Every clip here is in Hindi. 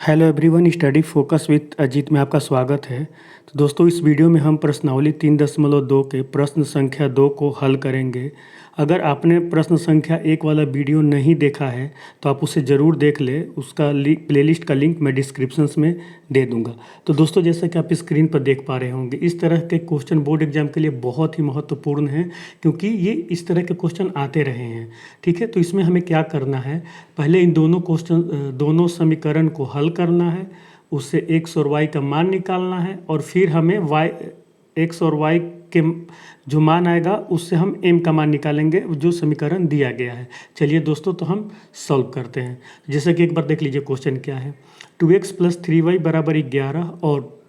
Hello everyone, study focus with Ajit में आपका स्वागत है। तो दोस्तों, इस वीडियो में हम प्रश्नावली 3.2 के प्रश्न संख्या 2 को हल करेंगे। अगर आपने प्रश्न संख्या 1 वाला वीडियो नहीं देखा है तो आप उसे ज़रूर देख लें। उसका प्लेलिस्ट का लिंक मैं डिस्क्रिप्शन में दे दूंगा। तो दोस्तों, जैसा कि आप स्क्रीन पर देख पा रहे होंगे, इस तरह के क्वेश्चन बोर्ड एग्जाम के लिए बहुत ही महत्वपूर्ण हैं, क्योंकि ये इस तरह के क्वेश्चन आते रहे हैं। ठीक है, तो इसमें हमें क्या करना है, पहले इन दोनों समीकरण को हल करना है, उससे एक्स और वाई का मान निकालना है, और फिर हमें वाई एक्स और वाई के जो मान आएगा उससे हम एम का मान निकालेंगे, जो समीकरण दिया गया है। चलिए दोस्तों, तो हम सॉल्व करते हैं। जैसे कि एक बार देख लीजिए क्वेश्चन क्या है। 2x + 3y = 11 और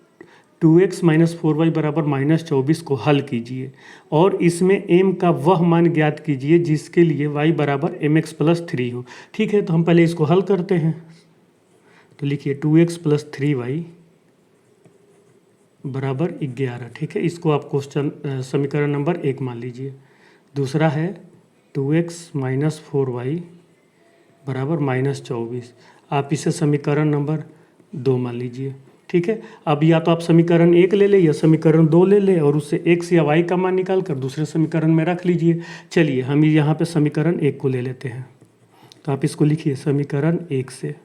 2x - 4y = -24 को हल कीजिए, और इसमें m का वह मान ज्ञात कीजिए जिसके लिए y = mx + 3 हो। ठीक है, तो हम पहले इसको हल करते हैं। तो लिखिए 2x + 3y = 11। ठीक है, इसको आप क्वेश्चन समीकरण नंबर 1 मान लीजिए। दूसरा है 2x - 4y = -24, आप इसे समीकरण नंबर 2 मान लीजिए। ठीक है, अब या तो आप समीकरण 1 ले लें या समीकरण 2 ले लें, और उससे x या y का मान निकाल कर दूसरे समीकरण में रख लीजिए। चलिए हम यहाँ पे समीकरण 1 को ले लेते हैं। तो आप इसको लिखिए समीकरण 1 से।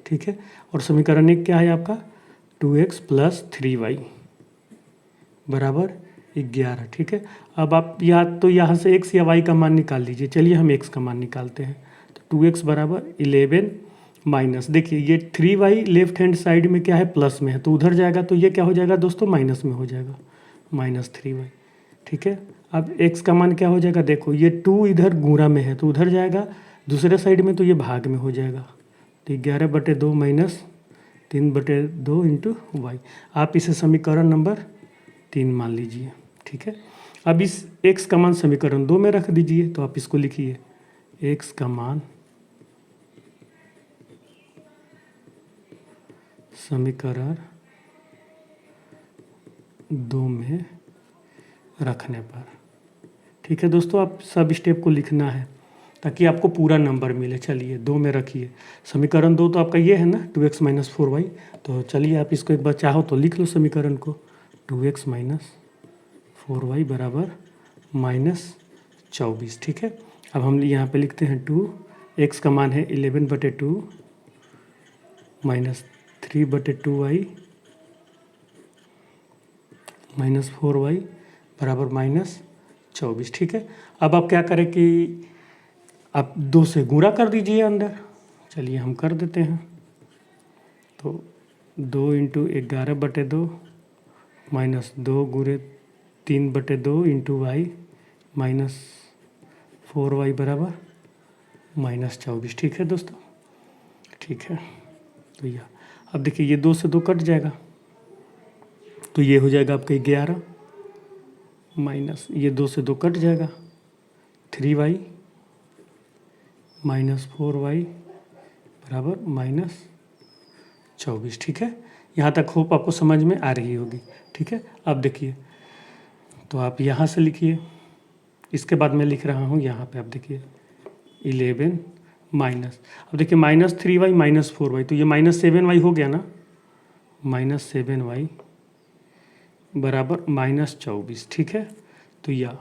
ठीक है, और समीकरण 1 क्या है आपका, 2x + 3y = 11। ठीक है, अब आप या तो यहाँ से x या y का मान निकाल लीजिए। चलिए हम x का मान निकालते हैं। तो 2x = 11 माइनस, देखिए ये 3y लेफ्ट हैंड साइड में क्या है, प्लस में है, तो उधर जाएगा तो ये क्या हो जाएगा दोस्तों, माइनस में हो जाएगा, -3y। ठीक है, अब x का मान क्या हो जाएगा, देखो ये 2 इधर गुणा में है तो उधर जाएगा, दूसरे साइड में तो ये भाग में हो जाएगा। तो 11/2 - 3/2 इंटू वाई, आप इसे समीकरण नंबर 3 मान लीजिए। ठीक है, अब इस x का मान समीकरण 2 में रख दीजिए। तो आप इसको लिखिए x का मान समीकरण 2 में रखने पर। ठीक है दोस्तों, आप सब स्टेप को लिखना है ताकि आपको पूरा नंबर मिले। चलिए 2 में रखिए, समीकरण 2 तो आपका ये है ना, 2x - 4y। तो चलिए आप इसको एक बार चाहो तो लिख लो समीकरण को, 2x - 4y = -24। ठीक है, अब हम यहाँ पे लिखते हैं 2, x का मान है 11/2 -3/2y -4y = -24। ठीक है, अब आप क्या करें कि आप 2 से गुणा कर दीजिए अंदर। चलिए हम कर देते हैं। तो 2 × 11/2 -2 × 3/2 इंटू वाई -4y = -24। ठीक है दोस्तों, ठीक है। तो यह अब देखिए ये 2 से 2 कट जाएगा, तो ये हो जाएगा आपका 11 माइनस ये 2 से 2 कट जाएगा, 3y -4y = -24। ठीक है, यहाँ तक होप आपको समझ में आ रही होगी। ठीक है, अब देखिए, तो आप यहाँ से लिखिए, इसके बाद मैं लिख रहा हूँ यहाँ पे, आप देखिए 11 माइनस, अब देखिए -3y -4y, तो ये -7y हो गया ना, -7y = -24। ठीक है, तो यह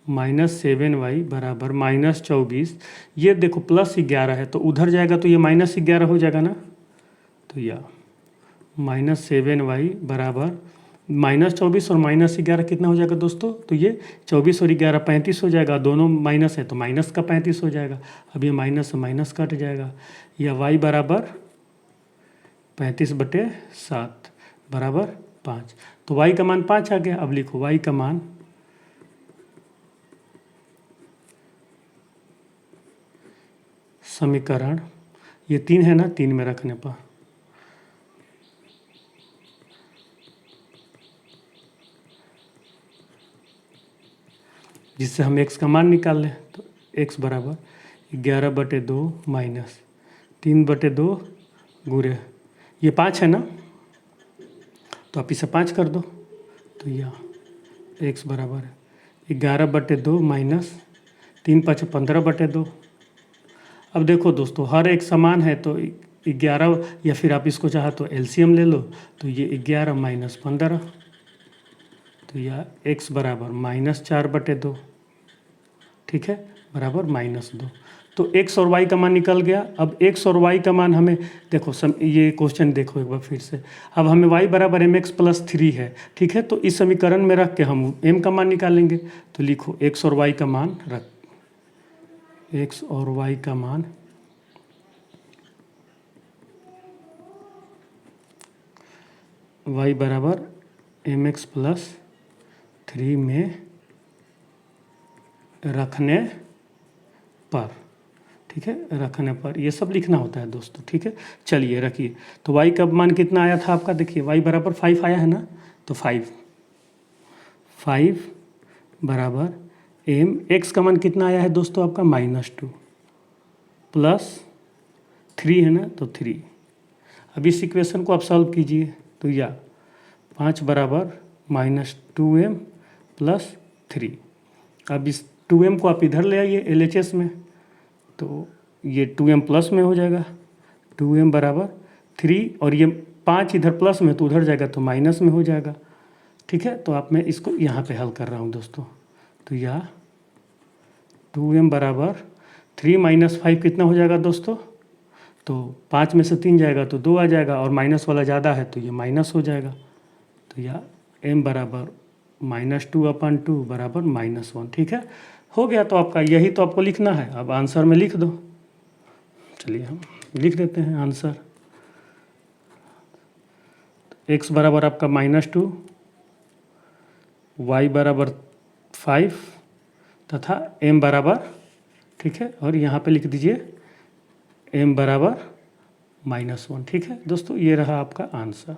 -7y = -24, ये देखो +11 है तो उधर जाएगा तो ये -11 हो जाएगा ना। तो यह -7y = -24 और -11 कितना हो जाएगा दोस्तों, तो ये 24 और 11 35 हो जाएगा, दोनों माइनस है तो माइनस का 35 हो जाएगा। अब ये माइनस से माइनस कट जाएगा, या y = 35/7 = 5। तो y का मान 5 आ गया। अब लिखो y का मान समीकरण, ये 3 है ना, 3 में रखने पर जिससे हम x का मान निकाल लें। तो x = 11/2 माइनस 3/2 गुरे, ये 5 है ना, तो आप इसे 5 कर दो। तो यह x = 11/2 माइनस 3 × 5 = 15/2। अब देखो दोस्तों, हर एक समान है तो 11, या फिर आप इसको चाहो तो एलसीएम ले लो, तो ये 11 माइनस 15, तो यह x बराबर -4/2, ठीक है, बराबर -2। तो x और y का मान निकल गया। अब x और y का मान हमें देखो, ये क्वेश्चन देखो एक बार फिर से। अब हमें y बराबर mx + 3 है, ठीक है। तो इस समीकरण में रख के हम m का मान निकालेंगे। तो लिखो x और y का मान रख, x और y का मान y बराबर mx + 3 में रखने पर, ठीक है, रखने पर ये सब लिखना होता है दोस्तों, ठीक है। चलिए रखिए, तो y का मान कितना आया था आपका, देखिए y बराबर 5 आया है ना, तो 5 बराबर m, x का मान कितना आया है दोस्तों आपका -2 प्लस 3 है ना, तो 3। अब इस इक्वेशन को आप सॉल्व कीजिए, तो या 5 बराबर -2m + 3। अब इस 2m को आप इधर ले आइए LHS में, तो ये 2m प्लस में हो जाएगा, 2m बराबर 3, और ये 5 इधर प्लस में तो उधर जाएगा तो माइनस में हो जाएगा, ठीक है। तो आप, मैं इसको यहाँ पे हल कर रहा हूँ दोस्तों, तो यह 2m बराबर 3 - 5 कितना हो जाएगा दोस्तों, तो 5 में से 3 जाएगा तो 2 आ जाएगा, और माइनस वाला ज़्यादा है तो ये माइनस हो जाएगा। तो यह m बराबर -2/2 बराबर -1, ठीक है, हो गया। तो आपका यही तो आपको लिखना है, अब आंसर में लिख दो। चलिए हम लिख देते हैं आंसर। x बराबर आपका -2, y बराबर 5 तथा m बराबर, ठीक है, और यहाँ पे लिख दीजिए m बराबर -1, ठीक है दोस्तों। ये रहा आपका आंसर।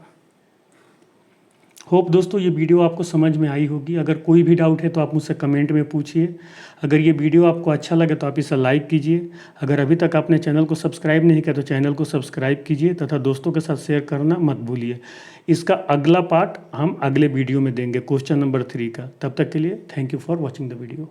होप दोस्तों ये वीडियो आपको समझ में आई होगी। अगर कोई भी डाउट है तो आप मुझसे कमेंट में पूछिए। अगर ये वीडियो आपको अच्छा लगे तो आप इसे लाइक कीजिए। अगर अभी तक आपने चैनल को सब्सक्राइब नहीं किया तो चैनल को सब्सक्राइब कीजिए तथा दोस्तों के साथ शेयर करना मत भूलिए। इसका अगला पार्ट हम अगले वीडियो में देंगे, क्वेश्चन नंबर 3 का। तब तक के लिए thank you for watching the video.